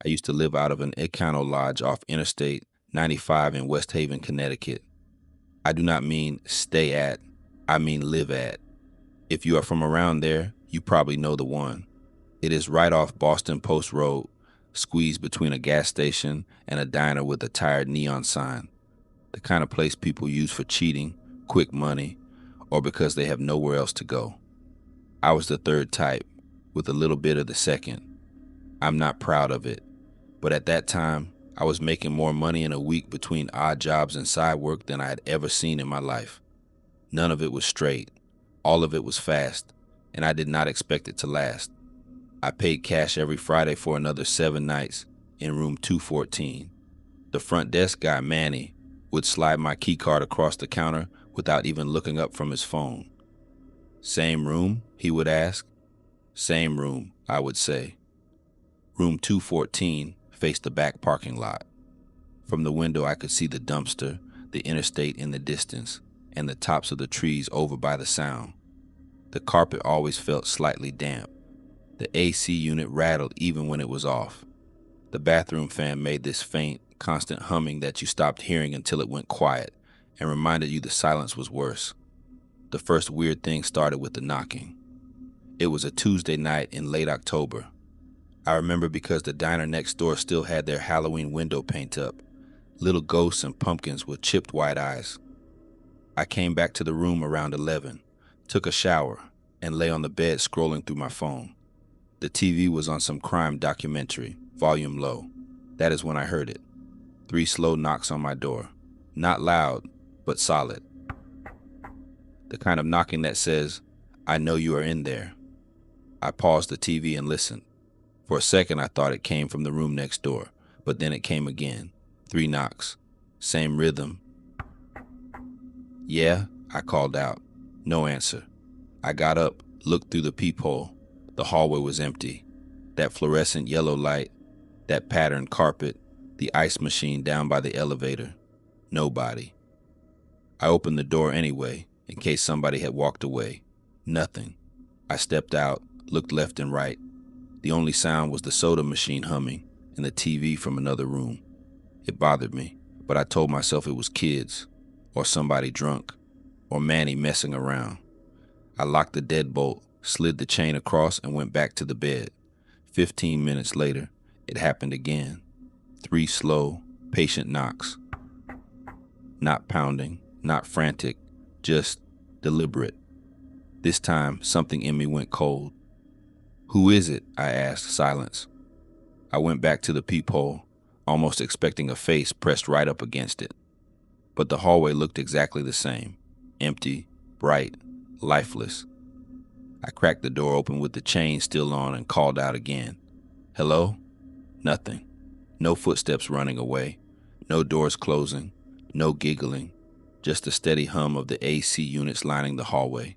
I used to live out of an Econo Lodge off Interstate 95 in West Haven, Connecticut. I do not mean stay at, I mean live at. If you are from around there, you probably know the one. It is right off Boston Post Road, squeezed between a gas station and a diner with a tired neon sign. The kind of place people use for cheating, quick money, or because they have nowhere else to go. I was the third type, with a little bit of the second. I'm not proud of it, but at that time, I was making more money in a week between odd jobs and side work than I had ever seen in my life. None of it was straight. All of it was fast, and I did not expect it to last. I paid cash every Friday for another 7 nights in room 214. The front desk guy, Manny, would slide my key card across the counter without even looking up from his phone. "Same room?" he would ask. "Same room," I would say. Room 214 faced the back parking lot. From the window I could see the dumpster, the interstate in the distance, and the tops of the trees over by the sound. The carpet always felt slightly damp. The AC unit rattled even when it was off. The bathroom fan made this faint, constant humming that you stopped hearing until it went quiet and reminded you the silence was worse. The first weird thing started with the knocking. It was a Tuesday night in late October. I remember because the diner next door still had their Halloween window paint up, little ghosts and pumpkins with chipped white eyes. I came back to the room around 11, took a shower, and lay on the bed scrolling through my phone. The TV was on some crime documentary, volume low. That is when I heard it. 3 slow knocks on my door. Not loud, but solid. The kind of knocking that says, "I know you are in there." I paused the TV and listened. For a second I thought it came from the room next door, but then it came again. 3 knocks. Same rhythm. "Yeah?" I called out. No answer. I got up, looked through the peephole. The hallway was empty. That fluorescent yellow light, that patterned carpet, the ice machine down by the elevator. Nobody. I opened the door anyway, in case somebody had walked away. Nothing. I stepped out, looked left and right. The only sound was the soda machine humming and the TV from another room. It bothered me, but I told myself it was kids, or somebody drunk, or Manny messing around. I locked the deadbolt, slid the chain across, and went back to the bed. 15 minutes later, it happened again. 3 slow, patient knocks. Not pounding, not frantic, just deliberate. This time, something in me went cold. "Who is it?" I asked. Silence. I went back to the peephole, almost expecting a face pressed right up against it. But the hallway looked exactly the same. Empty, bright, lifeless. I cracked the door open with the chain still on and called out again. "Hello?" Nothing. No footsteps running away. No doors closing. No giggling. Just the steady hum of the AC units lining the hallway.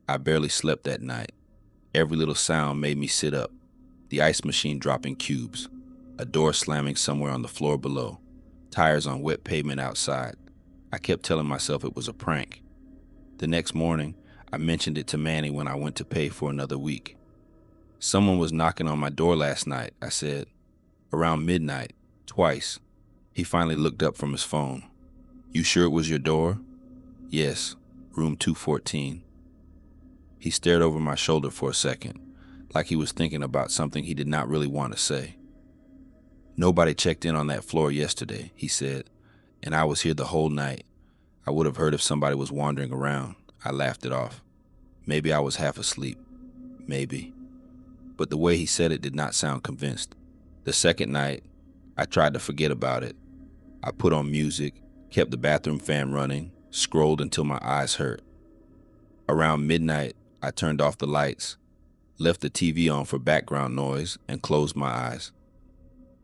I barely slept that night. Every little sound made me sit up. The ice machine dropping cubes. A door slamming somewhere on the floor below. Tires on wet pavement outside. I kept telling myself it was a prank. The next morning, I mentioned it to Manny when I went to pay for another week. "Someone was knocking on my door last night," I said. "Around midnight, twice." He finally looked up from his phone. "You sure it was your door?" "Yes, room 214. He stared over my shoulder for a second, like he was thinking about something he did not really want to say. "Nobody checked in on that floor yesterday," he said, "and I was here the whole night. I would have heard if somebody was wandering around." I laughed it off. Maybe I was half asleep. Maybe. But the way he said it did not sound convinced. The second night, I tried to forget about it. I put on music, kept the bathroom fan running, scrolled until my eyes hurt. Around midnight, I turned off the lights, left the TV on for background noise, and closed my eyes.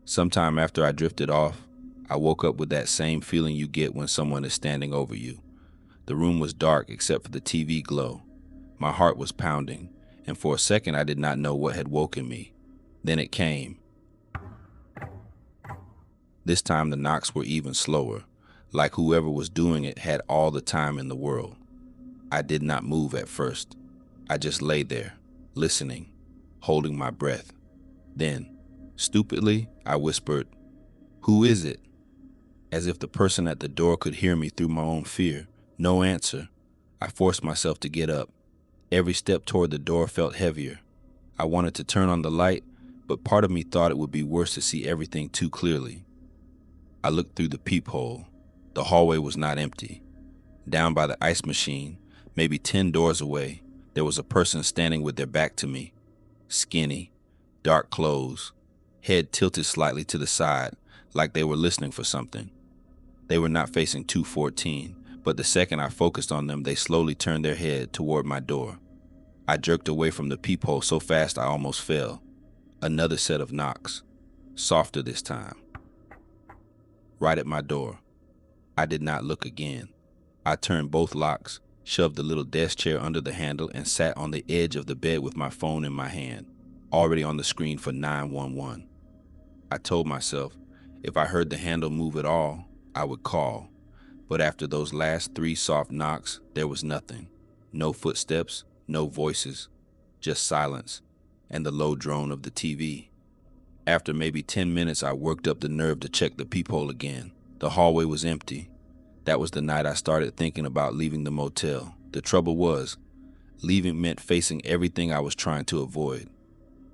Sometime after I drifted off, I woke up with that same feeling you get when someone is standing over you. The room was dark except for the TV glow. My heart was pounding, and for a second I did not know what had woken me. Then it came. This time the knocks were even slower, like whoever was doing it had all the time in the world. I did not move at first. I just lay there, listening, holding my breath. Then, Stupidly, I whispered, "Who is it?" As if the person at the door could hear me through my own fear. No answer. I forced myself to get up. Every step toward the door felt heavier. I wanted to turn on the light, but part of me thought it would be worse to see everything too clearly. I looked through the peephole. The hallway was not empty. Down by the ice machine, maybe 10 doors away, there was a person standing with their back to me. Skinny, dark clothes, head tilted slightly to the side, like they were listening for something. They were not facing 214, but the second I focused on them, they slowly turned their head toward my door. I jerked away from the peephole so fast I almost fell. Another set of knocks, softer this time. Right at my door. I did not look again. I turned both locks, shoved the little desk chair under the handle, and sat on the edge of the bed with my phone in my hand, already on the screen for 911. I told myself, if I heard the handle move at all, I would call. But after those last 3 soft knocks, there was nothing. No footsteps, no voices, just silence, and the low drone of the TV. After maybe 10 minutes, I worked up the nerve to check the peephole again. The hallway was empty. That was the night I started thinking about leaving the motel. The trouble was, leaving meant facing everything I was trying to avoid.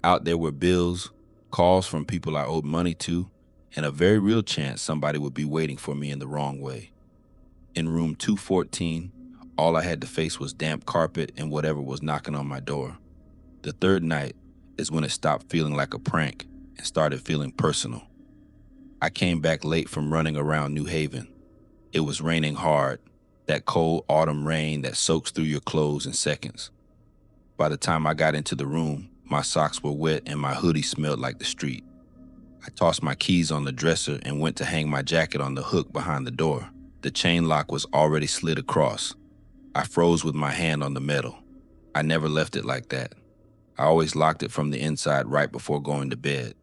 Out there were bills, calls from people I owed money to, and a very real chance somebody would be waiting for me in the wrong way. In room 214, all I had to face was damp carpet and whatever was knocking on my door. The third night is when it stopped feeling like a prank and started feeling personal. I came back late from running around New Haven. It was raining hard, that cold autumn rain that soaks through your clothes in seconds. By the time I got into the room, my socks were wet and my hoodie smelled like the street. I tossed my keys on the dresser and went to hang my jacket on the hook behind the door. The chain lock was already slid across. I froze with my hand on the metal. I never left it like that. I always locked it from the inside right before going to bed.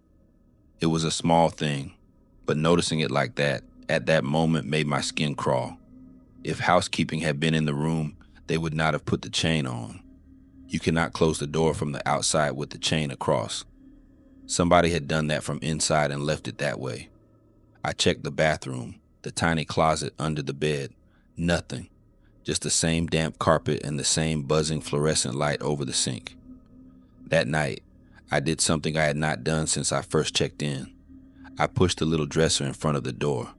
It was a small thing, but noticing it like that, at that moment, made my skin crawl. If housekeeping had been in the room, they would not have put the chain on. You cannot close the door from the outside with the chain across. Somebody had done that from inside and left it that way. I checked the bathroom, the tiny closet under the bed. Nothing. Just the same damp carpet and the same buzzing fluorescent light over the sink. That night, I did something I had not done since I first checked in. I pushed the little dresser in front of the door.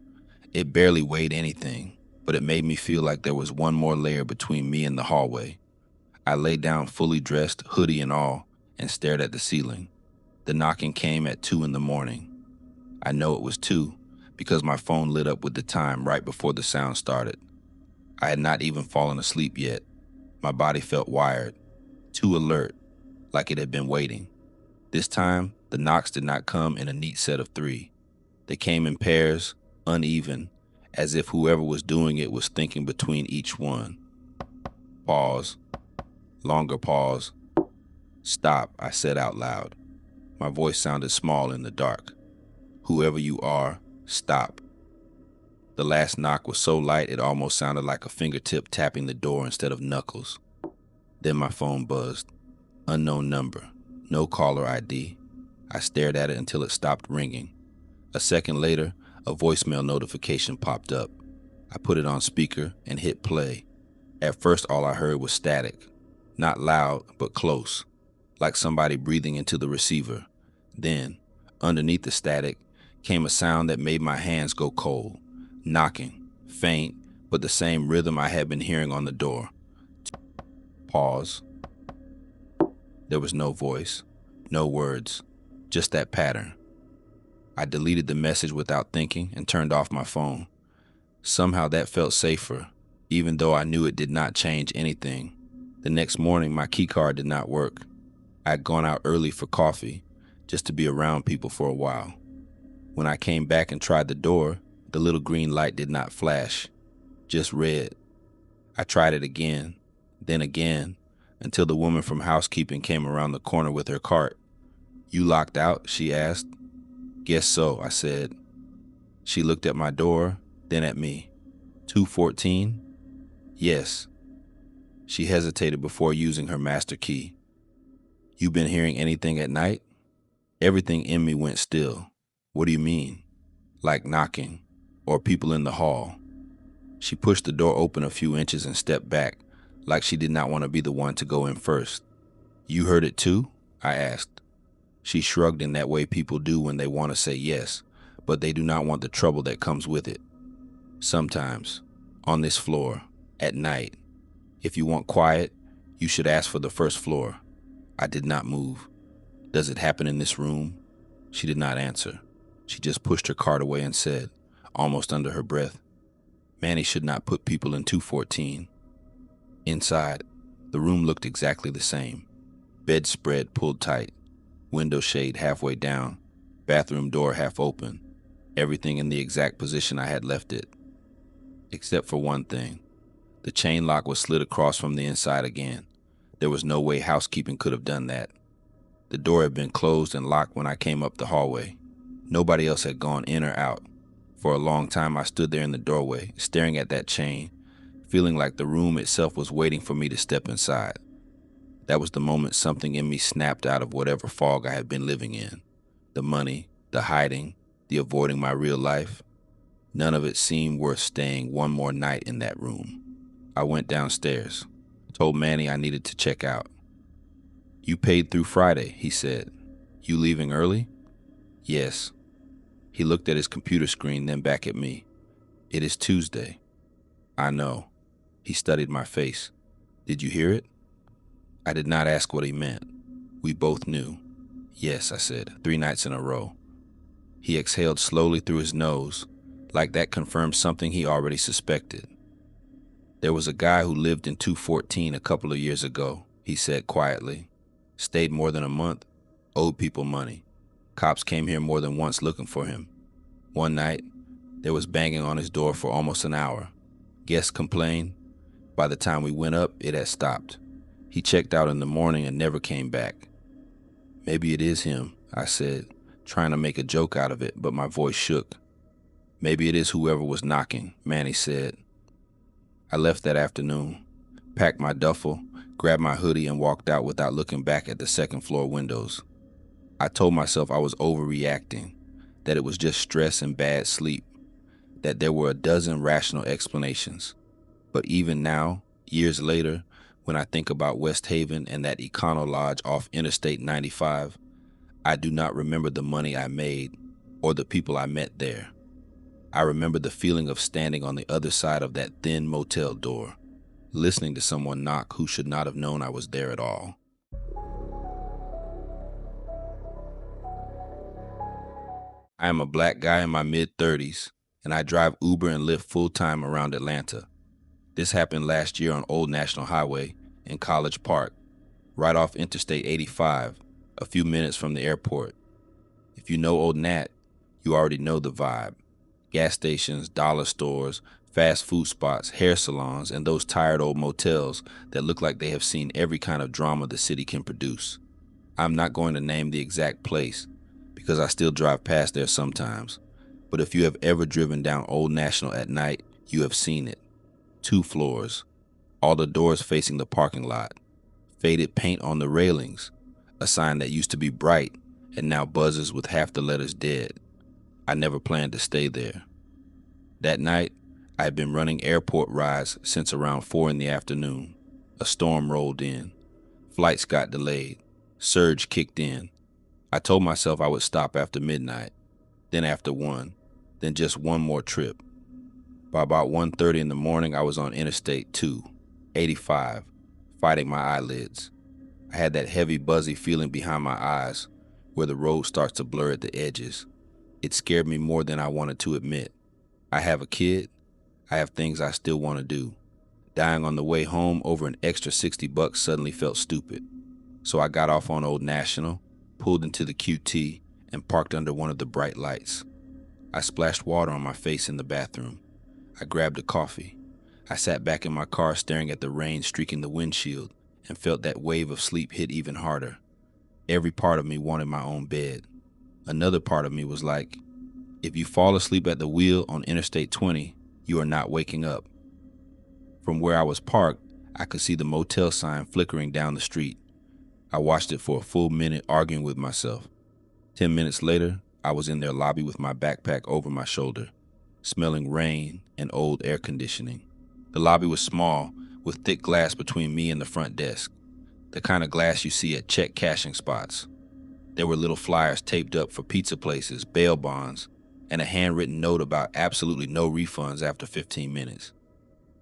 It barely weighed anything, but it made me feel like there was one more layer between me and the hallway. I lay down fully dressed, hoodie and all, and stared at the ceiling. The knocking came at 2 in the morning. I know it was 2 because my phone lit up with the time right before the sound started. I had not even fallen asleep yet. My body felt wired, too alert, like it had been waiting. This time, the knocks did not come in a neat set of 3. They came in pairs, uneven, as if whoever was doing it was thinking between each one. Pause. Longer pause. "Stop," I said out loud. My voice sounded small in the dark. "Whoever you are, stop." The last knock was so light it almost sounded like a fingertip tapping the door instead of knuckles. Then my phone buzzed. Unknown number. No caller ID. I stared at it until it stopped ringing. A second later, a voicemail notification popped up. I put it on speaker and hit play. At first, all I heard was static. Not loud, but close, like somebody breathing into the receiver. Then, underneath the static, came a sound that made my hands go cold. Knocking, faint, but the same rhythm I had been hearing on the door. Pause. There was no voice, no words, just that pattern. I deleted the message without thinking and turned off my phone. Somehow that felt safer, even though I knew it did not change anything. The next morning, my keycard did not work. I had gone out early for coffee, just to be around people for a while. When I came back and tried the door, the little green light did not flash, just red. I tried it again, then again, until the woman from housekeeping came around the corner with her cart. "You locked out?" she asked. "Guess so," I said. She looked at my door, then at me. 214? Yes. She hesitated before using her master key. "You been hearing anything at night?" Everything in me went still. What do you mean? Like knocking, or people in the hall. She pushed the door open a few inches and stepped back, like she did not want to be the one to go in first. You heard it too? I asked. She shrugged in that way people do when they want to say yes, but they do not want the trouble that comes with it. Sometimes, on this floor, at night, if you want quiet, you should ask for the first floor. I did not move. Does it happen in this room? She did not answer. She just pushed her cart away and said, almost under her breath, Manny should not put people in 214. Inside, the room looked exactly the same. Bedspread pulled tight, window shade halfway down, bathroom door half open, everything in the exact position I had left it. Except for one thing. The chain lock was slid across from the inside again. There was no way housekeeping could have done that. The door had been closed and locked when I came up the hallway. Nobody else had gone in or out. For a long time I stood there in the doorway, staring at that chain, feeling like the room itself was waiting for me to step inside. That was the moment something in me snapped out of whatever fog I had been living in. The money, the hiding, the avoiding my real life. None of it seemed worth staying one more night in that room. I went downstairs, told Manny I needed to check out. You paid through Friday, he said. You leaving early? Yes. He looked at his computer screen, then back at me. It is Tuesday. I know. He studied my face. Did you hear it? I did not ask what he meant. We both knew. Yes, I said, 3 nights in a row. He exhaled slowly through his nose, like that confirmed something he already suspected. There was a guy who lived in 214 a couple of years ago, he said quietly. Stayed more than a month, owed people money. Cops came here more than once looking for him. One night, there was banging on his door for almost an hour. Guests complained. By the time we went up, it had stopped. He checked out in the morning and never came back. Maybe it is him, I said, trying to make a joke out of it, but my voice shook. Maybe it is whoever was knocking, Manny said. I left that afternoon, packed my duffel, grabbed my hoodie, and walked out without looking back at the second floor windows. I told myself I was overreacting, that it was just stress and bad sleep, that there were a dozen rational explanations. But even now, years later, when I think about West Haven and that Econo Lodge off Interstate 95, I do not remember the money I made or the people I met there. I remember the feeling of standing on the other side of that thin motel door, listening to someone knock who should not have known I was there at all. I am a black guy in my mid-30s, and I drive Uber and Lyft full-time around Atlanta. This happened last year on Old National Highway in College Park, right off Interstate 85, a few minutes from the airport. If you know Old Nat, you already know the vibe. Gas stations, dollar stores, fast food spots, hair salons, and those tired old motels that look like they have seen every kind of drama the city can produce. I'm not going to name the exact place, because I still drive past there sometimes. But if you have ever driven down Old National at night, you have seen it. 2 floors, all the doors facing the parking lot, faded paint on the railings, a sign that used to be bright and now buzzes with half the letters dead. I never planned to stay there. That night, I had been running airport rides since around 4 in the afternoon. A storm rolled in. Flights got delayed. Surge kicked in. I told myself I would stop after midnight, then after 1, then just one more trip. By about 1:30 in the morning, I was on Interstate 2, 85, fighting my eyelids. I had that heavy, buzzy feeling behind my eyes, where the road starts to blur at the edges. It scared me more than I wanted to admit. I have a kid. I have things I still want to do. Dying on the way home over an extra $60 suddenly felt stupid. So I got off on Old National, pulled into the QT, and parked under one of the bright lights. I splashed water on my face in the bathroom. I grabbed a coffee. I sat back in my car staring at the rain streaking the windshield and felt that wave of sleep hit even harder. Every part of me wanted my own bed. Another part of me was like, if you fall asleep at the wheel on Interstate 20, you are not waking up. From where I was parked, I could see the motel sign flickering down the street. I watched it for a full minute, arguing with myself. 10 minutes later, I was in their lobby with my backpack over my shoulder, smelling rain and old air conditioning. The lobby was small, with thick glass between me and the front desk, the kind of glass you see at check cashing spots. There were little flyers taped up for pizza places, bail bonds, and a handwritten note about absolutely no refunds after 15 minutes.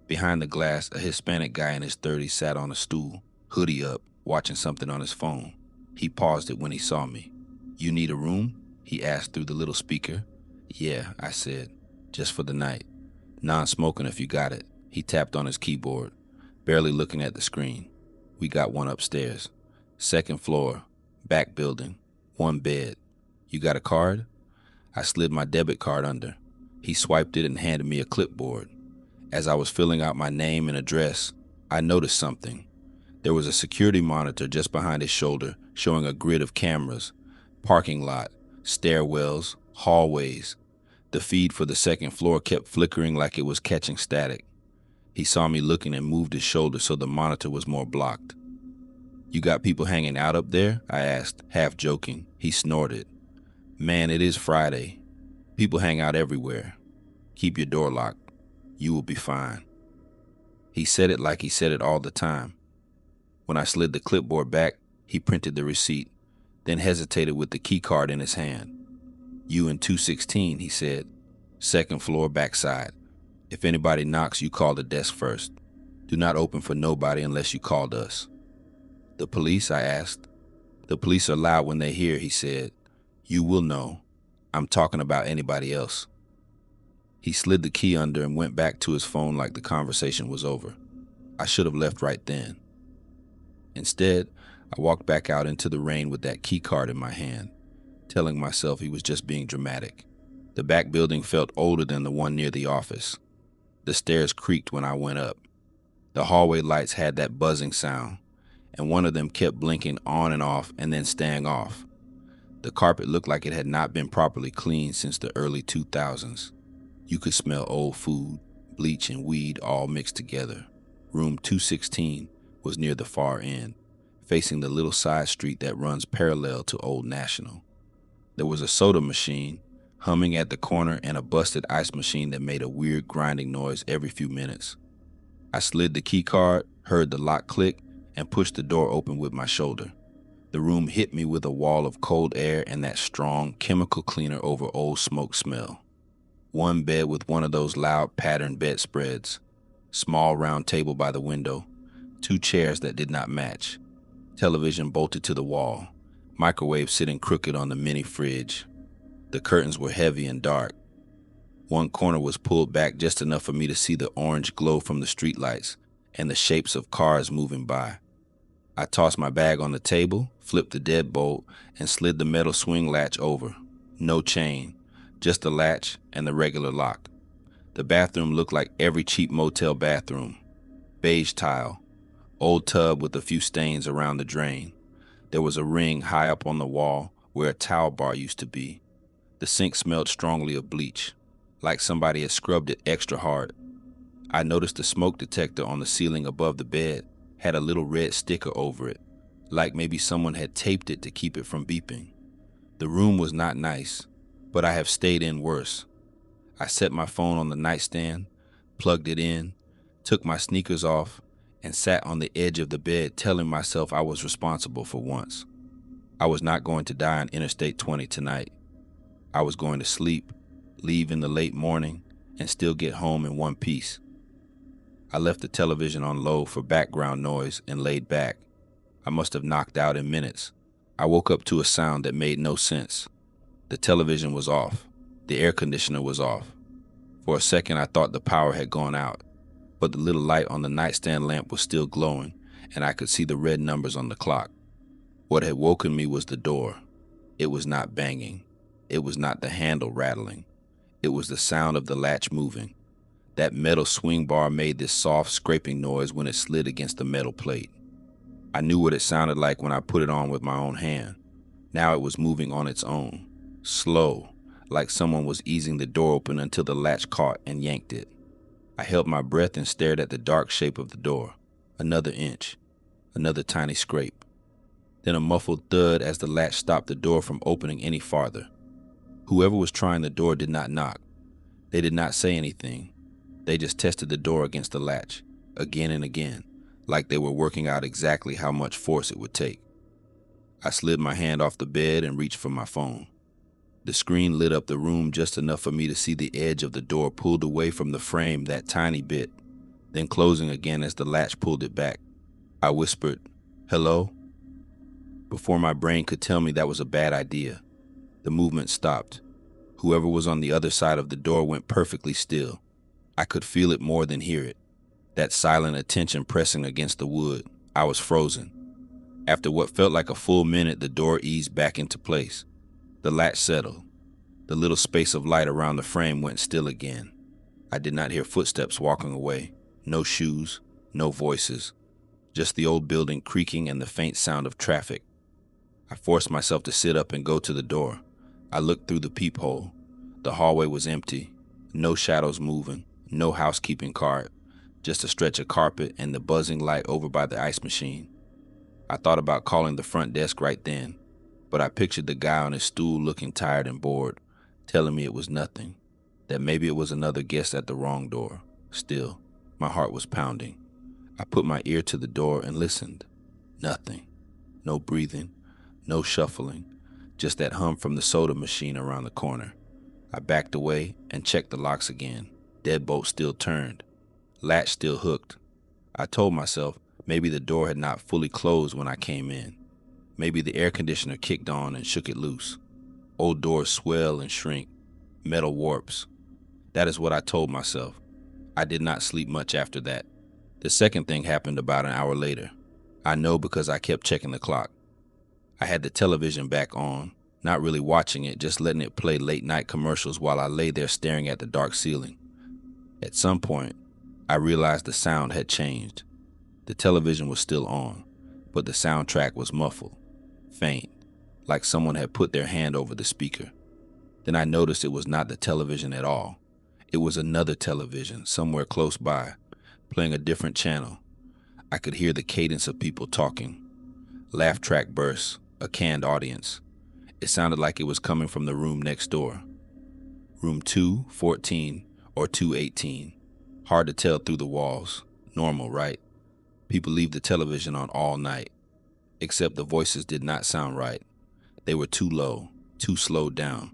Behind the glass, a Hispanic guy in his 30s sat on a stool, hoodie up, watching something on his phone. He paused it when he saw me. "You need a room?" he asked through the little speaker. "Yeah," I said, "just for the night. Non-smoking if you got it." He tapped on his keyboard, barely looking at the screen. "We got one upstairs. Second floor, back building, 1 bed. You got a card?" I slid my debit card under. He swiped it and handed me a clipboard. As I was filling out my name and address, I noticed something. There was a security monitor just behind his shoulder showing a grid of cameras, parking lot, stairwells, hallways. The feed for the second floor kept flickering like it was catching static. He saw me looking and moved his shoulder so the monitor was more blocked. "You got people hanging out up there?" I asked, half joking. He snorted. "Man, it is Friday. People hang out everywhere. Keep your door locked. You will be fine." He said it like he said it all the time. When I slid the clipboard back, he printed the receipt, then hesitated with the key card in his hand. "You in 216, he said. "Second floor, backside. If anybody knocks, you call the desk first. Do not open for nobody unless you called us." "The police?" I asked. "The police are loud when they hear," he said. "You will know. I'm talking about anybody else." He slid the key under and went back to his phone like the conversation was over. I should have left right then. Instead, I walked back out into the rain with that key card in my hand, telling myself he was just being dramatic. The back building felt older than the one near the office. The stairs creaked when I went up. The hallway lights had that buzzing sound, and one of them kept blinking on and off and then staying off. The carpet looked like it had not been properly cleaned since the early 2000s. You could smell old food, bleach, and weed all mixed together. Room 216 was near the far end, facing the little side street that runs parallel to Old National. There was a soda machine humming at the corner and a busted ice machine that made a weird grinding noise every few minutes. I slid the key card, heard the lock click, and pushed the door open with my shoulder. The room hit me with a wall of cold air and that strong chemical cleaner over old smoke smell. 1 bed with one of those loud patterned bedspreads, small round table by the window, 2 chairs that did not match, television bolted to the wall, microwave sitting crooked on the mini fridge. The curtains were heavy and dark. One corner was pulled back just enough for me to see the orange glow from the streetlights and the shapes of cars moving by. I tossed my bag on the table, flipped the deadbolt, and slid the metal swing latch over. No chain, just the latch and the regular lock. The bathroom looked like every cheap motel bathroom. Beige tile, old tub with a few stains around the drain. There was a ring high up on the wall where a towel bar used to be. The sink smelled strongly of bleach, like somebody had scrubbed it extra hard. I noticed the smoke detector on the ceiling above the bed had a little red sticker over it, like maybe someone had taped it to keep it from beeping. The room was not nice, but I have stayed in worse. I set my phone on the nightstand, plugged it in, took my sneakers off, and sat on the edge of the bed telling myself I was responsible for once. I was not going to die on Interstate 20 tonight. I was going to sleep, leave in the late morning, and still get home in one piece. I left the television on low for background noise and laid back. I must have knocked out in minutes. I woke up to a sound that made no sense. The television was off. The air conditioner was off. For a second, I thought the power had gone out, but the little light on the nightstand lamp was still glowing, and I could see the red numbers on the clock. What had woken me was the door. It was not banging. It was not the handle rattling. It was the sound of the latch moving. That metal swing bar made this soft scraping noise when it slid against the metal plate. I knew what it sounded like when I put it on with my own hand. Now it was moving on its own, slow, like someone was easing the door open until the latch caught and yanked it. I held my breath and stared at the dark shape of the door. Another inch, another tiny scrape. Then a muffled thud as the latch stopped the door from opening any farther. Whoever was trying the door did not knock. They did not say anything. They just tested the door against the latch, again and again, like they were working out exactly how much force it would take. I slid my hand off the bed and reached for my phone. The screen lit up the room just enough for me to see the edge of the door pulled away from the frame that tiny bit, then closing again as the latch pulled it back. I whispered, "Hello?" Before my brain could tell me that was a bad idea. The movement stopped. Whoever was on the other side of the door went perfectly still. I could feel it more than hear it. That silent attention pressing against the wood. I was frozen. After what felt like a full minute, the door eased back into place. The latch settled. The little space of light around the frame went still again. I did not hear footsteps walking away. No shoes, no voices. Just the old building creaking and the faint sound of traffic. I forced myself to sit up and go to the door. I looked through the peephole. The hallway was empty. No shadows moving. No housekeeping cart. Just a stretch of carpet and the buzzing light over by the ice machine. I thought about calling the front desk right then, but I pictured the guy on his stool looking tired and bored, telling me it was nothing, that maybe it was another guest at the wrong door. Still, my heart was pounding. I put my ear to the door and listened. Nothing. No breathing. No shuffling, just that hum from the soda machine around the corner. I backed away and checked the locks again. Deadbolt still turned. Latch still hooked. I told myself maybe the door had not fully closed when I came in. Maybe the air conditioner kicked on and shook it loose. Old doors swell and shrink. Metal warps. That is what I told myself. I did not sleep much after that. The second thing happened about an hour later. I know because I kept checking the clock. I had the television back on, not really watching it, just letting it play late-night commercials while I lay there staring at the dark ceiling. At some point, I realized the sound had changed. The television was still on, but the soundtrack was muffled, faint, like someone had put their hand over the speaker. Then I noticed it was not the television at all. It was another television, somewhere close by, playing a different channel. I could hear the cadence of people talking. Laugh track bursts. A canned audience. It sounded like it was coming from the room next door. Room 214 or 218. Hard to tell through the walls. Normal, right? People leave the television on all night. Except the voices did not sound right. They were too low, too slowed down.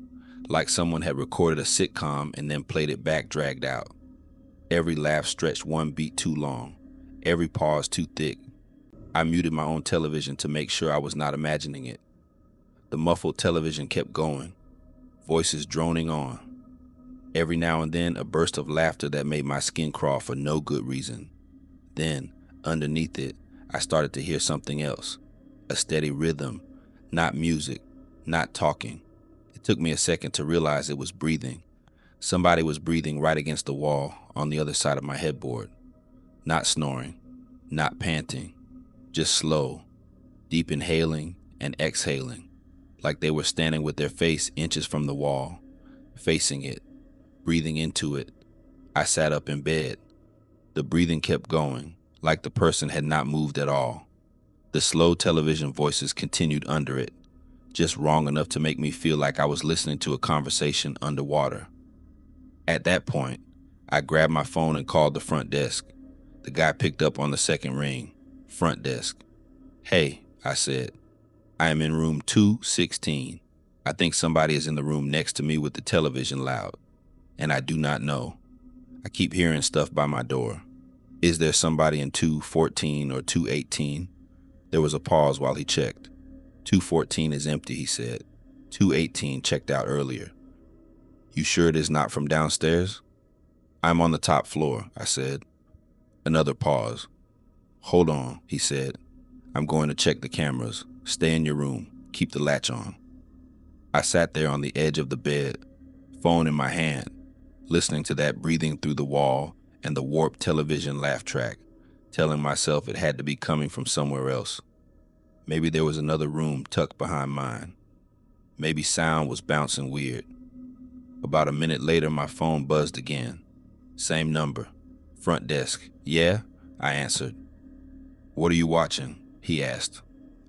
Like someone had recorded a sitcom and then played it back dragged out. Every laugh stretched one beat too long. Every pause too thick. I muted my own television to make sure I was not imagining it. The muffled television kept going, voices droning on. Every now and then, a burst of laughter that made my skin crawl for no good reason. Then, underneath it, I started to hear something else. A steady rhythm, not music, not talking. It took me a second to realize it was breathing. Somebody was breathing right against the wall on the other side of my headboard. Not snoring, not panting. Just slow, deep inhaling and exhaling, like they were standing with their face inches from the wall, facing it, breathing into it. I sat up in bed. The breathing kept going, like the person had not moved at all. The slow television voices continued under it, just wrong enough to make me feel like I was listening to a conversation underwater. At that point, I grabbed my phone and called the front desk. The guy picked up on the second ring. Front desk. "Hey," I said. "I am in room 216. I think somebody is in the room next to me with the television loud, and I do not know. I keep hearing stuff by my door. Is there somebody in 214 or 218? There was a pause while he checked. 214 is empty, he said. 218 checked out earlier. You sure it is not from downstairs? I'm on the top floor, I said. Another pause. Hold on, he said. I'm going to check the cameras. Stay in your room. Keep the latch on. I sat there on the edge of the bed, phone in my hand, listening to that breathing through the wall and the warped television laugh track, telling myself it had to be coming from somewhere else. Maybe there was another room tucked behind mine. Maybe sound was bouncing weird. About a minute later, my phone buzzed again. Same number. Front desk. Yeah? I answered. What are you watching? He asked.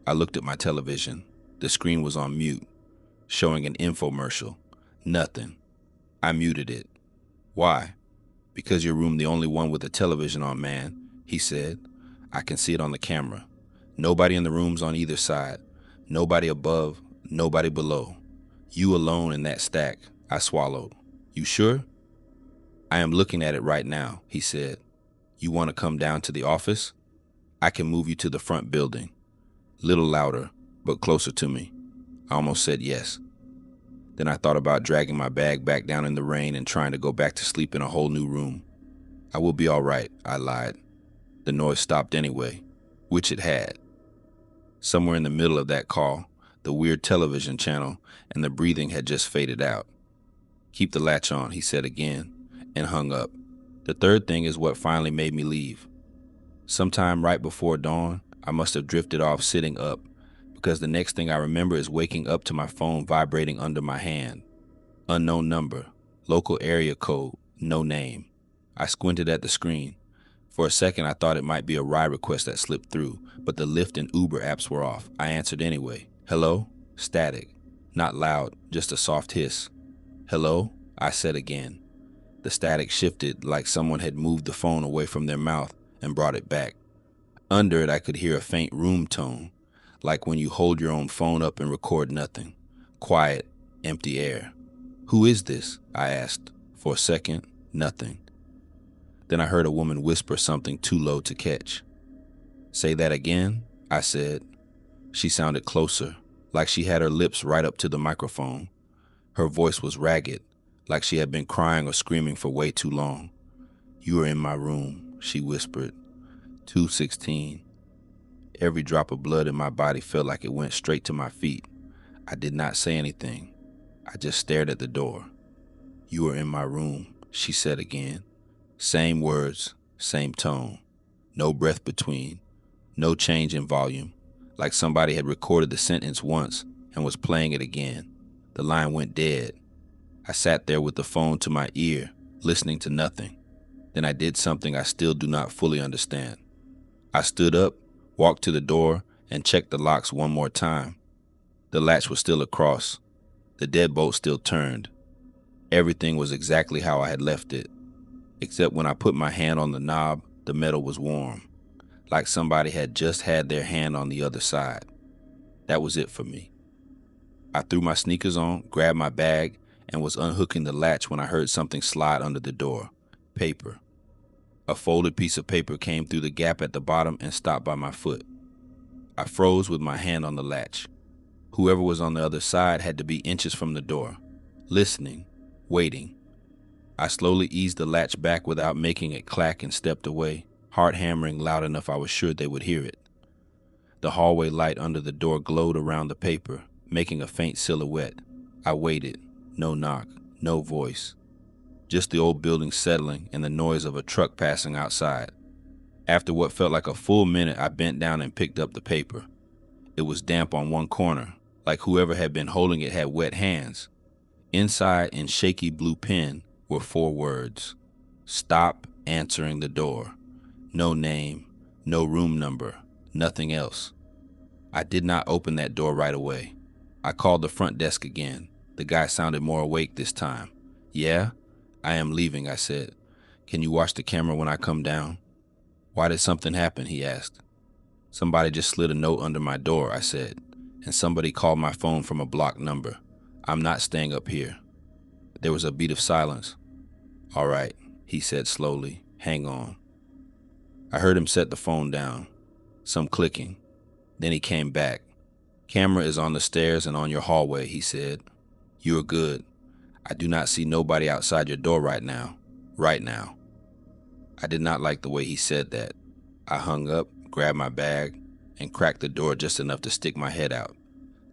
I looked at my television. The screen was on mute, showing an infomercial. Nothing. I muted it. Why? Because your room the only one with a television on, man, he said. I can see it on the camera. Nobody in the rooms on either side. Nobody above, nobody below. You alone in that stack. I swallowed. You sure? I am looking at it right now, he said. You want to come down to the office? I can move you to the front building. Little louder, but closer to me. I almost said yes. Then I thought about dragging my bag back down in the rain and trying to go back to sleep in a whole new room. I will be all right, I lied. The noise stopped anyway, which it had. Somewhere in the middle of that call, the weird television channel and the breathing had just faded out. Keep the latch on, he said again, and hung up. The third thing is what finally made me leave. Sometime right before dawn, I must have drifted off sitting up, because the next thing I remember is waking up to my phone vibrating under my hand. Unknown number, local area code, no name. I squinted at the screen. For a second, I thought it might be a ride request that slipped through, but the Lyft and Uber apps were off. I answered anyway. Hello? Static. Not loud, just a soft hiss. Hello? I said again. The static shifted like someone had moved the phone away from their mouth and brought it back. Under it, I could hear a faint room tone, like when you hold your own phone up and record nothing. Quiet, empty air. Who is this? I asked. For a second, nothing. Then I heard a woman whisper something too low to catch. Say that again, I said. She sounded closer, like she had her lips right up to the microphone. Her voice was ragged, like she had been crying or screaming for way too long. You are in my room, she whispered. 216. Every drop of blood in my body felt like it went straight to my feet. I did not say anything. I just stared at the door. You are in my room, she said again. Same words, same tone. No breath between. No change in volume. Like somebody had recorded the sentence once and was playing it again. The line went dead. I sat there with the phone to my ear, listening to nothing. Then I did something I still do not fully understand. I stood up, walked to the door, and checked the locks one more time. The latch was still across. The deadbolt still turned. Everything was exactly how I had left it. Except when I put my hand on the knob, the metal was warm, like somebody had just had their hand on the other side. That was it for me. I threw my sneakers on, grabbed my bag, and was unhooking the latch when I heard something slide under the door. Paper. A folded piece of paper came through the gap at the bottom and stopped by my foot. I froze with my hand on the latch. Whoever was on the other side had to be inches from the door, listening, waiting. I slowly eased the latch back without making it clack and stepped away, heart hammering loud enough I was sure they would hear it. The hallway light under the door glowed around the paper, making a faint silhouette. I waited. No knock, no voice. Just the old building settling and the noise of a truck passing outside. After what felt like a full minute, I bent down and picked up the paper. It was damp on one corner, like whoever had been holding it had wet hands. Inside, in shaky blue pen, were 4 words. Stop answering the door. No name, no room number, nothing else. I did not open that door right away. I called the front desk again. The guy sounded more awake this time. Yeah? I am leaving, I said. Can you watch the camera when I come down? Why did something happen? He asked. Somebody just slid a note under my door, I said, and somebody called my phone from a blocked number. I'm not staying up here. There was a beat of silence. All right, he said slowly. Hang on. I heard him set the phone down. Some clicking. Then he came back. Camera is on the stairs and on your hallway, he said. You are good. I do not see nobody outside your door right now. Right now. I did not like the way he said that. I hung up, grabbed my bag, and cracked the door just enough to stick my head out.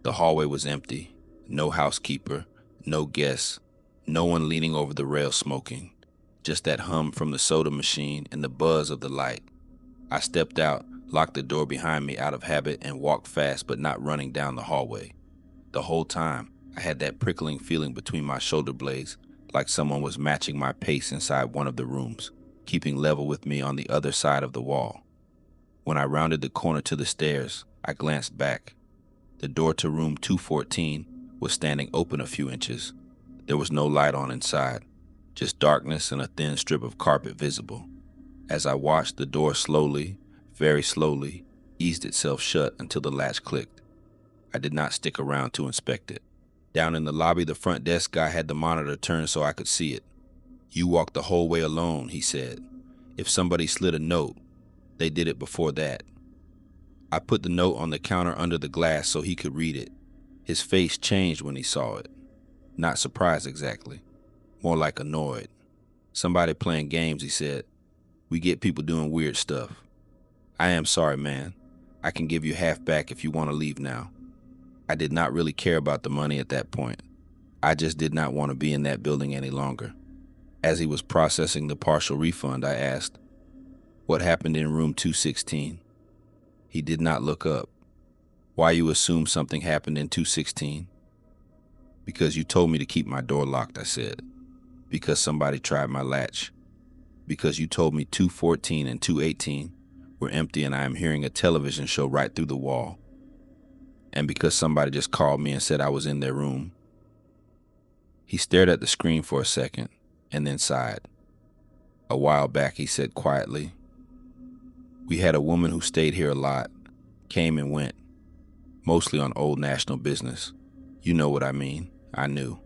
The hallway was empty. No housekeeper, no guests, no one leaning over the rail smoking. Just that hum from the soda machine and the buzz of the light. I stepped out, locked the door behind me out of habit, and walked fast but not running down the hallway. The whole time, I had that prickling feeling between my shoulder blades, like someone was matching my pace inside one of the rooms, keeping level with me on the other side of the wall. When I rounded the corner to the stairs, I glanced back. The door to room 214 was standing open a few inches. There was no light on inside, just darkness and a thin strip of carpet visible. As I watched, the door slowly, very slowly, eased itself shut until the latch clicked. I did not stick around to inspect it. Down in the lobby, the front desk guy had the monitor turned so I could see it. "You walked the whole way alone," he said. "If somebody slid a note, they did it before that." I put the note on the counter under the glass so he could read it. His face changed when he saw it. Not surprised exactly, more like annoyed. "Somebody playing games," he said. "We get people doing weird stuff." "I am sorry, man. I can give you half back if you want to leave now." I did not really care about the money at that point. I just did not want to be in that building any longer. As he was processing the partial refund, I asked, "What happened in room 216? He did not look up. "Why you assume something happened in 216? "Because you told me to keep my door locked," I said. "Because somebody tried my latch. Because you told me 214 and 218 were empty and I am hearing a television show right through the wall. And because somebody just called me and said I was in their room." He stared at the screen for a second and then sighed. "A while back," he said quietly, "we had a woman who stayed here a lot, came and went, mostly on old national business. You know what I mean." I knew.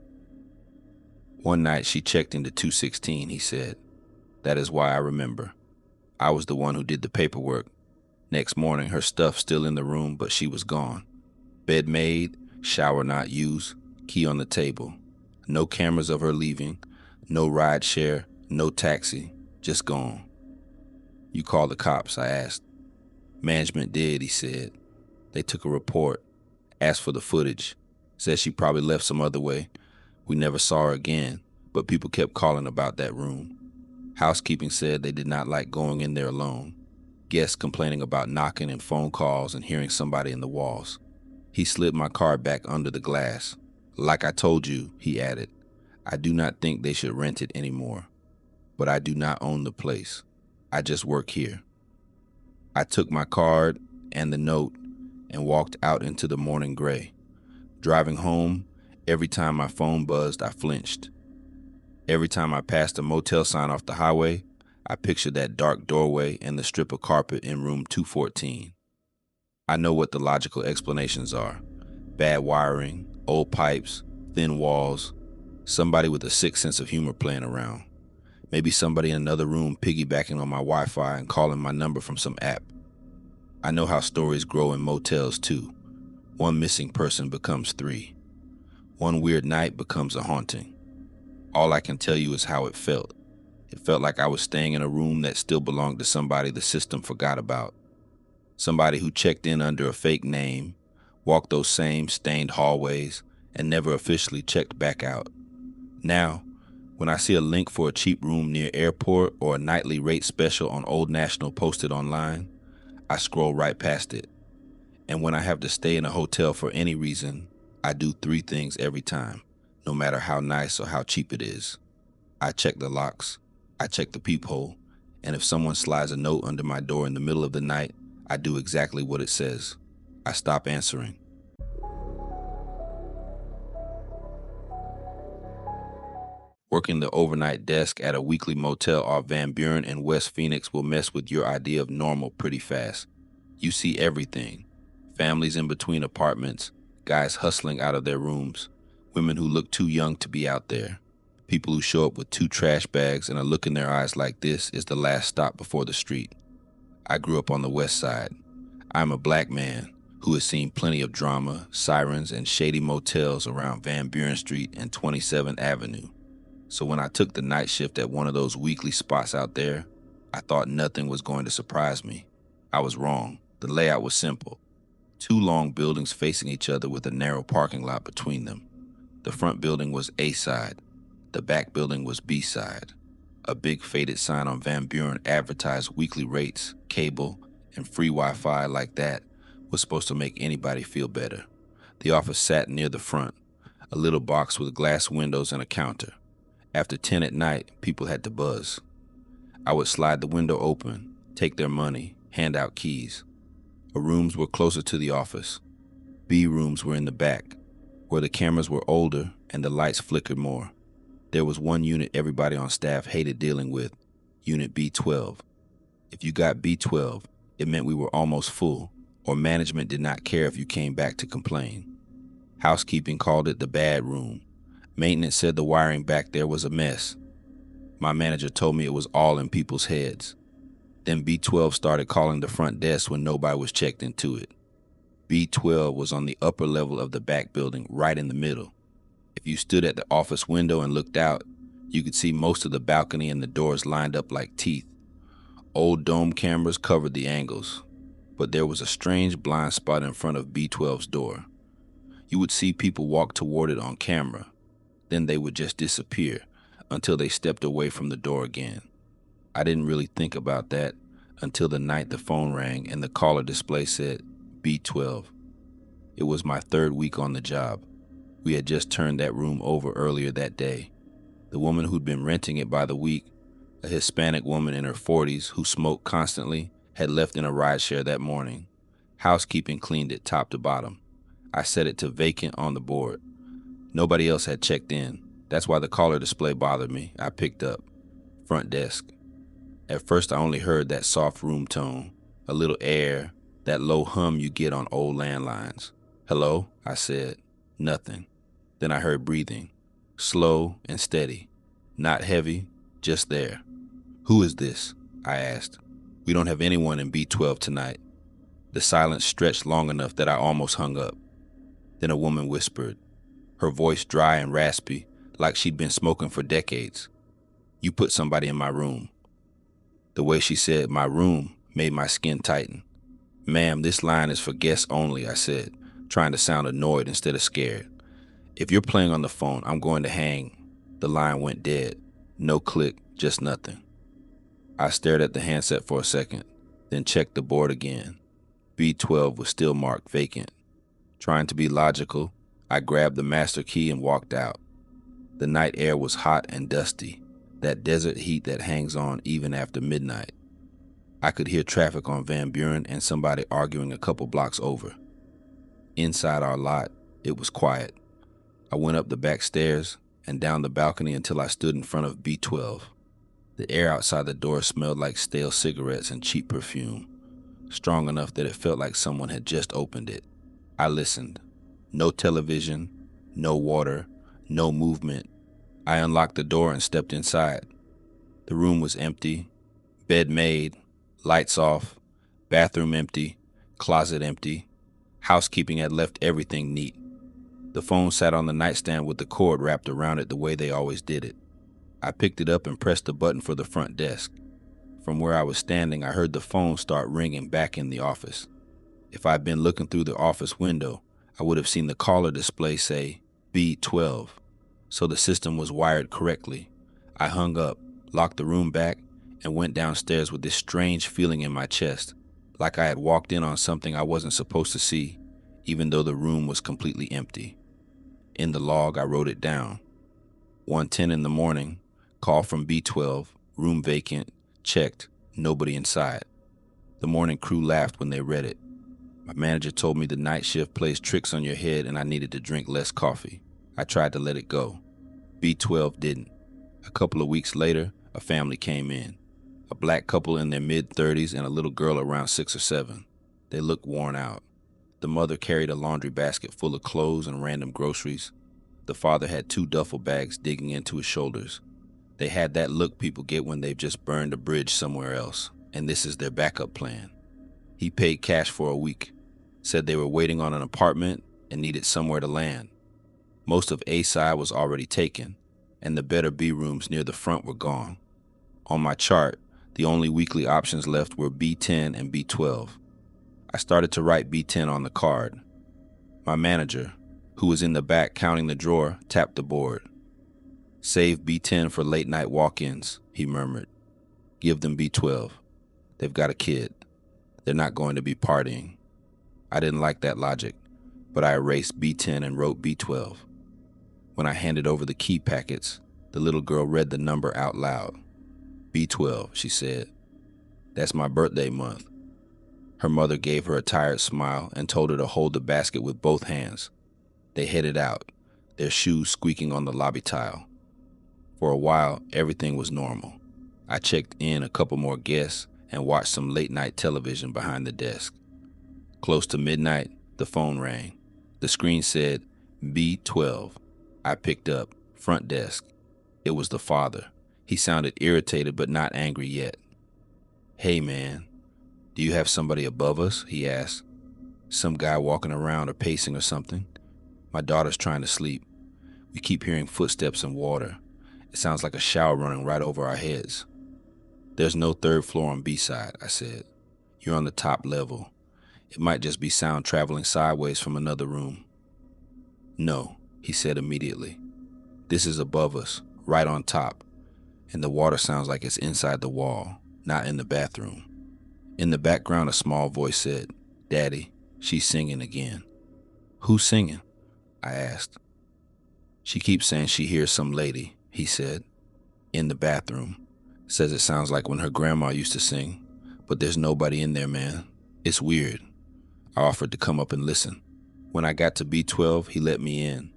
"One night she checked into 216, he said. "That is why I remember. I was the one who did the paperwork. Next morning, her stuff still in the room, but she was gone. Bed made, shower not used, key on the table. No cameras of her leaving, no ride share, no taxi, just gone." "You called the cops?" I asked. "Management did," he said. "They took a report, asked for the footage, said she probably left some other way. We never saw her again, but people kept calling about that room. Housekeeping said they did not like going in there alone. Guests complaining about knocking and phone calls and hearing somebody in the walls." He slid my card back under the glass. "Like I told you," he added, "I do not think they should rent it anymore. But I do not own the place. I just work here." I took my card and the note and walked out into the morning gray. Driving home, every time my phone buzzed, I flinched. Every time I passed a motel sign off the highway, I pictured that dark doorway and the strip of carpet in room 214. I know what the logical explanations are. Bad wiring, old pipes, thin walls, somebody with a sick sense of humor playing around. Maybe somebody in another room piggybacking on my Wi-Fi and calling my number from some app. I know how stories grow in motels too. One missing person becomes 3. One weird night becomes a haunting. All I can tell you is how it felt. It felt like I was staying in a room that still belonged to somebody the system forgot about. Somebody who checked in under a fake name, walked those same stained hallways, and never officially checked back out. Now, when I see a link for a cheap room near airport or a nightly rate special on Old National posted online, I scroll right past it. And when I have to stay in a hotel for any reason, I do 3 things every time, no matter how nice or how cheap it is. I check the locks, I check the peephole, and if someone slides a note under my door in the middle of the night, I do exactly what it says. I stop answering. Working the overnight desk at a weekly motel off Van Buren in West Phoenix will mess with your idea of normal pretty fast. You see everything. Families in between apartments, guys hustling out of their rooms, women who look too young to be out there, people who show up with 2 trash bags and a look in their eyes like this is the last stop before the street. I grew up on the west side. I'm a black man who has seen plenty of drama, sirens, and shady motels around Van Buren Street and 27th Avenue. So when I took the night shift at one of those weekly spots out there, I thought nothing was going to surprise me. I was wrong. The layout was simple. 2 long buildings facing each other with a narrow parking lot between them. The front building was A side. The back building was B side. A big faded sign on Van Buren advertised weekly rates, cable, and free Wi-Fi like that was supposed to make anybody feel better. The office sat near the front, a little box with glass windows and a counter. After 10 at night, people had to buzz. I would slide the window open, take their money, hand out keys. Her rooms were closer to the office. B rooms were in the back, where the cameras were older and the lights flickered more. There was one unit everybody on staff hated dealing with, Unit B12. If you got B12, it meant we were almost full, or management did not care if you came back to complain. Housekeeping called it the bad room. Maintenance said the wiring back there was a mess. My manager told me it was all in people's heads. Then B12 started calling the front desk when nobody was checked into it. B12 was on the upper level of the back building, right in the middle. If you stood at the office window and looked out, you could see most of the balcony and the doors lined up like teeth. Old dome cameras covered the angles, but there was a strange blind spot in front of B12's door. You would see people walk toward it on camera. Then they would just disappear until they stepped away from the door again. I didn't really think about that until the night the phone rang and the caller display said B12. It was my third week on the job. We had just turned that room over earlier that day. The woman who'd been renting it by the week, a Hispanic woman in her 40s who smoked constantly, had left in a rideshare that morning. Housekeeping cleaned it top to bottom. I set it to vacant on the board. Nobody else had checked in. That's why the caller display bothered me. I picked up. Front desk. At first I only heard that soft room tone, a little air, that low hum you get on old landlines. "Hello?" I said. Nothing. Then I heard breathing. Slow and steady. Not heavy, just there. "Who is this?" I asked. "We don't have anyone in B12 tonight." The silence stretched long enough that I almost hung up. Then a woman whispered, her voice dry and raspy, like she'd been smoking for decades. "You put somebody in my room." The way she said "my room" made my skin tighten. "Ma'am, this line is for guests only," I said, trying to sound annoyed instead of scared. "If you're playing on the phone, I'm going to hang." The line went dead. No click, just nothing. I stared at the handset for a second, then checked the board again. B12 was still marked vacant. Trying to be logical, I grabbed the master key and walked out. The night air was hot and dusty, that desert heat that hangs on even after midnight. I could hear traffic on Van Buren and somebody arguing a couple blocks over. Inside our lot, it was quiet. I went up the back stairs and down the balcony until I stood in front of B12. The air outside the door smelled like stale cigarettes and cheap perfume, strong enough that it felt like someone had just opened it. I listened. No television, no water, no movement. I unlocked the door and stepped inside. The room was empty, bed made, lights off, bathroom empty, closet empty. Housekeeping had left everything neat. The phone sat on the nightstand with the cord wrapped around it the way they always did it. I picked it up and pressed the button for the front desk. From where I was standing, I heard the phone start ringing back in the office. If I'd been looking through the office window, I would have seen the caller display say B12, so the system was wired correctly. I hung up, locked the room back, and went downstairs with this strange feeling in my chest, like I had walked in on something I wasn't supposed to see, even though the room was completely empty. In the log, I wrote it down. 1:10 in the morning, call from B12, room vacant, checked, nobody inside. The morning crew laughed when they read it. My manager told me the night shift plays tricks on your head and I needed to drink less coffee. I tried to let it go. B12 didn't. A couple of weeks later, a family came in. A black couple in their mid-30s and a little girl around 6 or 7. They looked worn out. The mother carried a laundry basket full of clothes and random groceries. The father had 2 duffel bags digging into his shoulders. They had that look people get when they've just burned a bridge somewhere else, and this is their backup plan. He paid cash for a week, said they were waiting on an apartment and needed somewhere to land. Most of A side was already taken, and the better B rooms near the front were gone. On my chart, the only weekly options left were B10 and B12. I started to write B10 on the card. My manager, who was in the back counting the drawer, tapped the board. "Save B10 for late night walk-ins," he murmured. "Give them B12. They've got a kid. They're not going to be partying." I didn't like that logic, but I erased B10 and wrote B12. When I handed over the key packets, the little girl read the number out loud. "B12, she said. "That's my birthday month." Her mother gave her a tired smile and told her to hold the basket with both hands. They headed out, their shoes squeaking on the lobby tile. For a while, everything was normal. I checked in a couple more guests and watched some late-night television behind the desk. Close to midnight, the phone rang. The screen said, B12. I picked up, front desk. It was the father. He sounded irritated but not angry yet. Hey man, do you have somebody above us? He asked. Some guy walking around or pacing or something. My daughter's trying to sleep. We keep hearing footsteps and water. It sounds like a shower running right over our heads. There's no third floor on B-side, I said. You're on the top level. It might just be sound traveling sideways from another room. No, he said immediately. This is above us, right on top, and the water sounds like it's inside the wall, not in the bathroom. In the background, a small voice said, Daddy, she's singing again. Who's singing? I asked. She keeps saying she hears some lady, he said, in the bathroom. Says it sounds like when her grandma used to sing, but there's nobody in there, man. It's weird. I offered to come up and listen. When I got to B12, he let me in.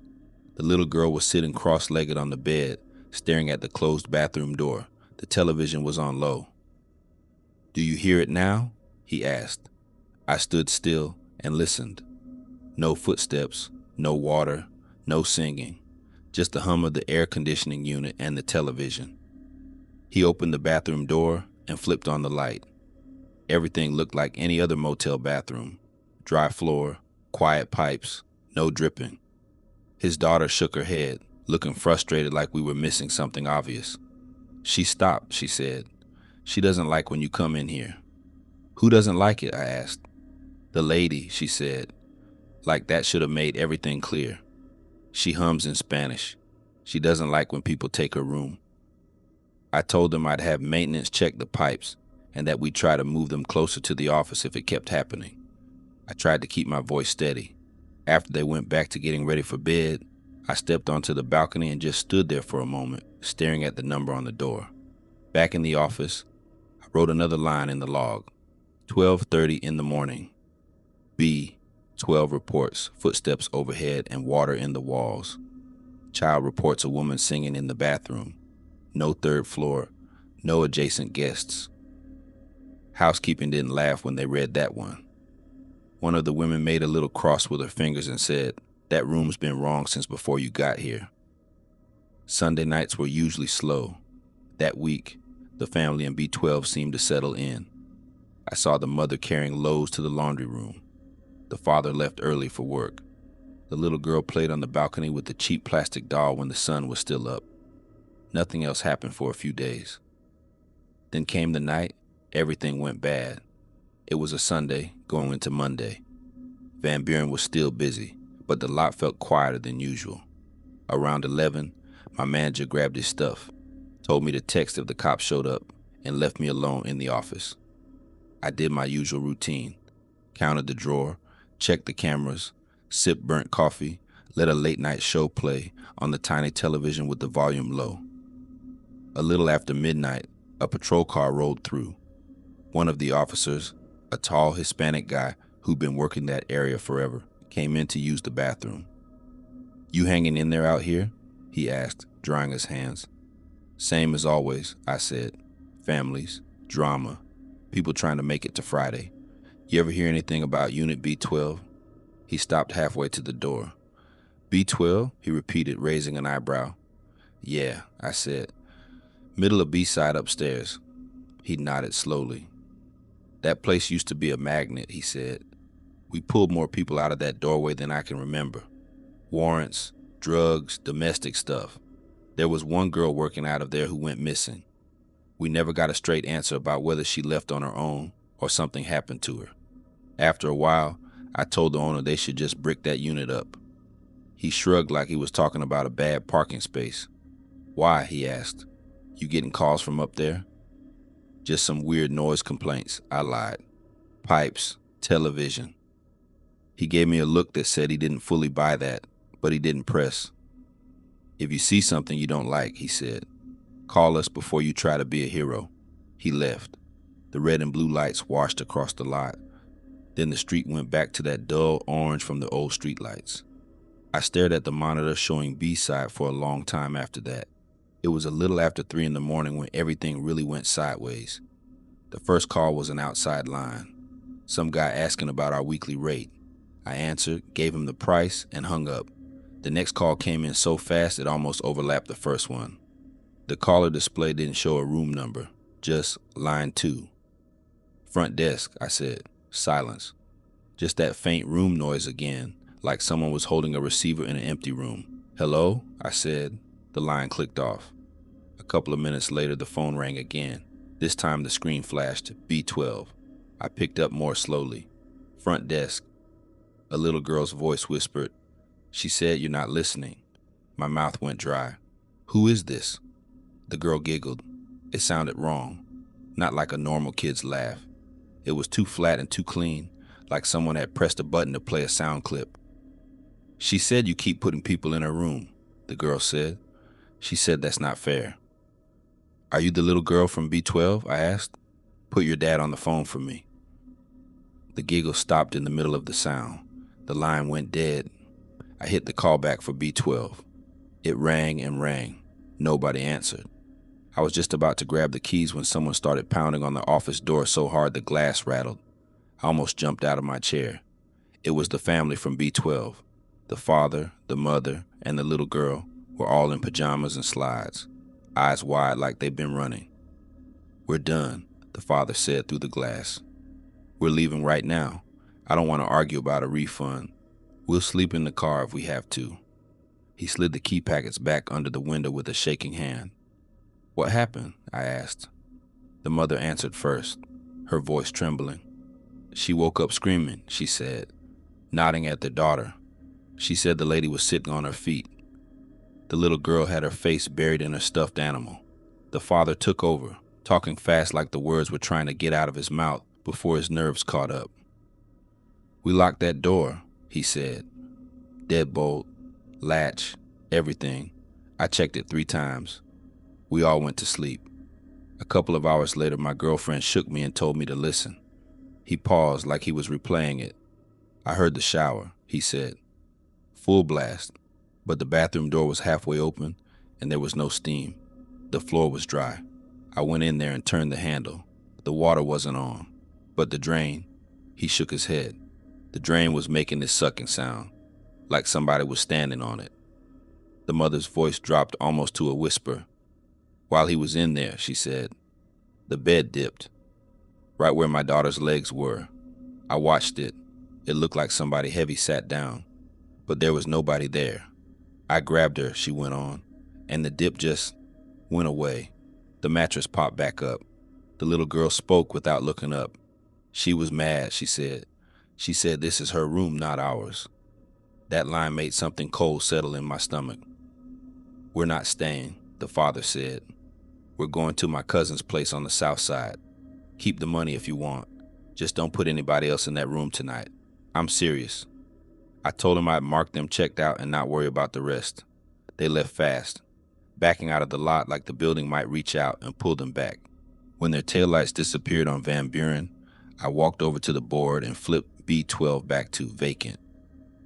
The little girl was sitting cross-legged on the bed, staring at the closed bathroom door. The television was on low. Do you hear it now? He asked. I stood still and listened. No footsteps, no water, no singing, just the hum of the air conditioning unit and the television. He opened the bathroom door and flipped on the light. Everything looked like any other motel bathroom. Dry floor, quiet pipes, no dripping. His daughter shook her head, looking frustrated like we were missing something obvious. She stopped, she said. She doesn't like when you come in here. Who doesn't like it? I asked. The lady, she said. Like that should have made everything clear. She hums in Spanish. She doesn't like when people take her room. I told them I'd have maintenance check the pipes and that we'd try to move them closer to the office if it kept happening. I tried to keep my voice steady. After they went back to getting ready for bed, I stepped onto the balcony and just stood there for a moment, staring at the number on the door. Back in the office, I wrote another line in the log. 12:30 in the morning. B, 12 reports, footsteps overhead and water in the walls. Child reports a woman singing in the bathroom. No third floor, no adjacent guests. Housekeeping didn't laugh when they read that one. One of the women made a little cross with her fingers and said, That room's been wrong since before you got here. Sunday nights were usually slow. That week, the family in B12 seemed to settle in. I saw the mother carrying loads to the laundry room. The father left early for work. The little girl played on the balcony with the cheap plastic doll when the sun was still up. Nothing else happened for a few days. Then came the night, everything went bad. It was a Sunday, going into Monday. Van Buren was still busy, but the lot felt quieter than usual. Around 11, my manager grabbed his stuff, told me to text if the cops showed up, and left me alone in the office. I did my usual routine, counted the drawer, checked the cameras, sipped burnt coffee, let a late-night show play on the tiny television with the volume low. A little after midnight, a patrol car rolled through. One of the officers, a tall Hispanic guy who'd been working that area forever, came in to use the bathroom. You hanging in there out here? He asked, drying his hands. Same as always, I said. Families, drama, people trying to make it to Friday. You ever hear anything about Unit B12? He stopped halfway to the door. B12? He repeated, raising an eyebrow. Yeah, I said. Middle of B-side upstairs. He nodded slowly. That place used to be a magnet, he said. We pulled more people out of that doorway than I can remember. Warrants, drugs, domestic stuff. There was one girl working out of there who went missing. We never got a straight answer about whether she left on her own or something happened to her. After a while, I told the owner they should just brick that unit up. He shrugged like he was talking about a bad parking space. Why? He asked. You getting calls from up there? Just some weird noise complaints, I lied. Pipes, television. He gave me a look that said he didn't fully buy that, but he didn't press. If you see something you don't like, he said, call us before you try to be a hero. He left. The red and blue lights washed across the lot, Then the street went back to that dull orange from the old streetlights. I stared at the monitor showing B-side for a long time after that. It was a little after 3 in the morning when everything really went sideways. The first call was an outside line. Some guy asking about our weekly rate. I answered, gave him the price, and hung up. The next call came in so fast it almost overlapped the first one. The caller display didn't show a room number, just line 2. Front desk, I said. Silence. Just that faint room noise again, like someone was holding a receiver in an empty room. Hello? I said. The line clicked off. A couple of minutes later, the phone rang again. This time the screen flashed B12. I picked up more slowly. Front desk. A little girl's voice whispered, "She said you're not listening." My mouth went dry. "Who is this?" The girl giggled. It sounded wrong, not like a normal kid's laugh. It was too flat and too clean, like someone had pressed a button to play a sound clip. "She said you keep putting people in her room," the girl said. "She said that's not fair." "Are you the little girl from B12? I asked. "Put your dad on the phone for me." The giggle stopped in the middle of the sound. The line went dead. I hit the callback for B12. It rang and rang. Nobody answered. I was just about to grab the keys when someone started pounding on the office door so hard the glass rattled. I almost jumped out of my chair. It was the family from B12. The father, the mother, and the little girl were all in pajamas and slides, eyes wide like they'd been running. "We're done," the father said through the glass. "We're leaving right now. I don't want to argue about a refund. We'll sleep in the car if we have to." He slid the key packets back under the window with a shaking hand. "What happened?" I asked. The mother answered first, her voice trembling. "She woke up screaming," she said, nodding at the daughter. "She said the lady was sitting on her feet." The little girl had her face buried in a stuffed animal. The father took over, talking fast like the words were trying to get out of his mouth before his nerves caught up. "We locked that door," he said. "Deadbolt, latch, everything. I checked it 3 times. We all went to sleep. A couple of hours later, my girlfriend shook me and told me to listen." He paused like he was replaying it. "I heard the shower," he said. "Full blast, but the bathroom door was halfway open and there was no steam. The floor was dry. I went in there and turned the handle. The water wasn't on, but the drain," he shook his head. "The drain was making this sucking sound, like somebody was standing on it." The mother's voice dropped almost to a whisper. "While he was in there," she said, "the bed dipped, right where my daughter's legs were. I watched it. It looked like somebody heavy sat down, but there was nobody there. I grabbed her," she went on, "and the dip just went away. The mattress popped back up." The little girl spoke without looking up. "She was mad," she said. "She said this is her room, not ours." That line made something cold settle in my stomach. "We're not staying," the father said. "We're going to my cousin's place on the south side. Keep the money if you want. Just don't put anybody else in that room tonight. I'm serious." I told him I'd mark them checked out and not worry about the rest. They left fast, backing out of the lot like the building might reach out and pull them back. When their taillights disappeared on Van Buren, I walked over to the board and flipped B12 back to vacant.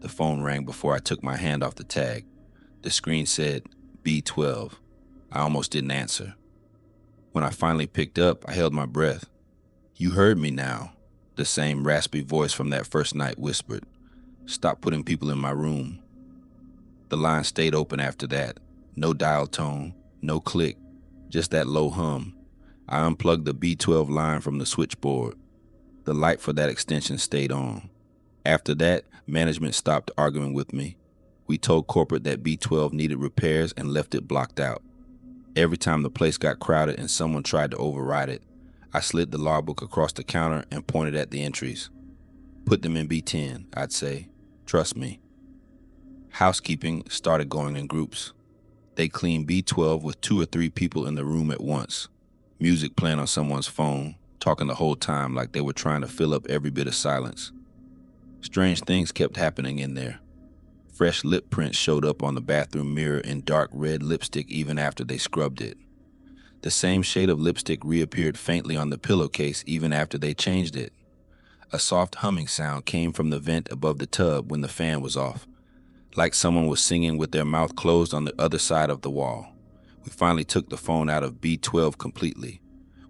The phone rang before I took my hand off the tag. The screen said B12. I almost didn't answer. When I finally picked up, I held my breath. "You heard me now," the same raspy voice from that first night whispered. "Stop putting people in my room." The line stayed open after that. No dial tone, no click, just that low hum. I unplugged the B12 line from the switchboard. The light for that extension stayed on. After that, management stopped arguing with me. We told corporate that B12 needed repairs and left it blocked out. Every time the place got crowded and someone tried to override it, I slid the logbook across the counter and pointed at the entries. "Put them in B10, I'd say. Trust me." Housekeeping started going in groups. They cleaned B12 with 2 or 3 people in the room at once. Music playing on someone's phone, talking the whole time like they were trying to fill up every bit of silence. Strange things kept happening in there. Fresh lip prints showed up on the bathroom mirror in dark red lipstick even after they scrubbed it. The same shade of lipstick reappeared faintly on the pillowcase even after they changed it. A soft humming sound came from the vent above the tub when the fan was off, like someone was singing with their mouth closed on the other side of the wall. We finally took the phone out of B12 completely.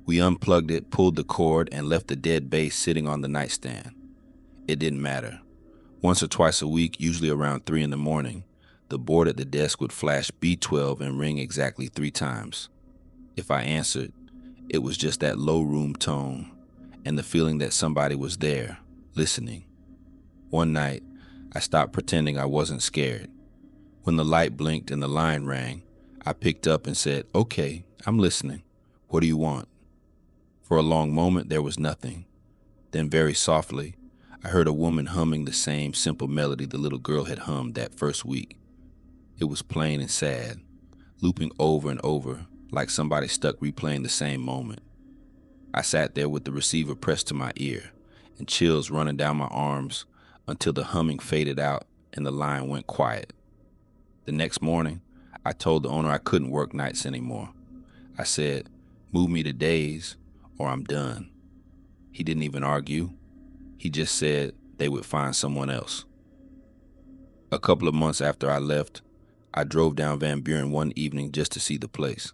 We unplugged it, pulled the cord, and left the dead bass sitting on the nightstand. It didn't matter. Once or twice a week, usually around 3 in the morning, the board at the desk would flash B12 and ring exactly 3 times. If I answered, it was just that low room tone and the feeling that somebody was there, listening. One night, I stopped pretending I wasn't scared. When the light blinked and the line rang, I picked up and said, "Okay, I'm listening. What do you want?" For a long moment, there was nothing. Then very softly, I heard a woman humming the same simple melody the little girl had hummed that first week. It was plain and sad, looping over and over, like somebody stuck replaying the same moment. I sat there with the receiver pressed to my ear and chills running down my arms until the humming faded out and the line went quiet. The next morning, I told the owner I couldn't work nights anymore. I said, "Move me to days or I'm done." He didn't even argue. He just said they would find someone else. A couple of months after I left, I drove down Van Buren one evening just to see the place.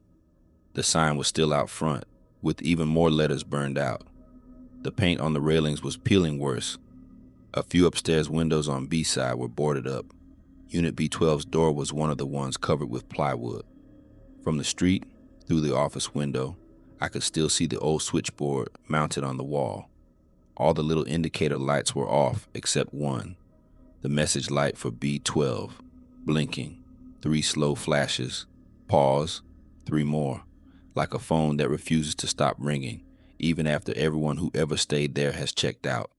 The sign was still out front, with even more letters burned out. The paint on the railings was peeling worse. A few upstairs windows on B side were boarded up. Unit B12's door was one of the ones covered with plywood. From the street, through the office window, I could still see the old switchboard mounted on the wall. All the little indicator lights were off except one, the message light for B12, blinking, 3 slow flashes, pause, 3 more, like a phone that refuses to stop ringing, even after everyone who ever stayed there has checked out.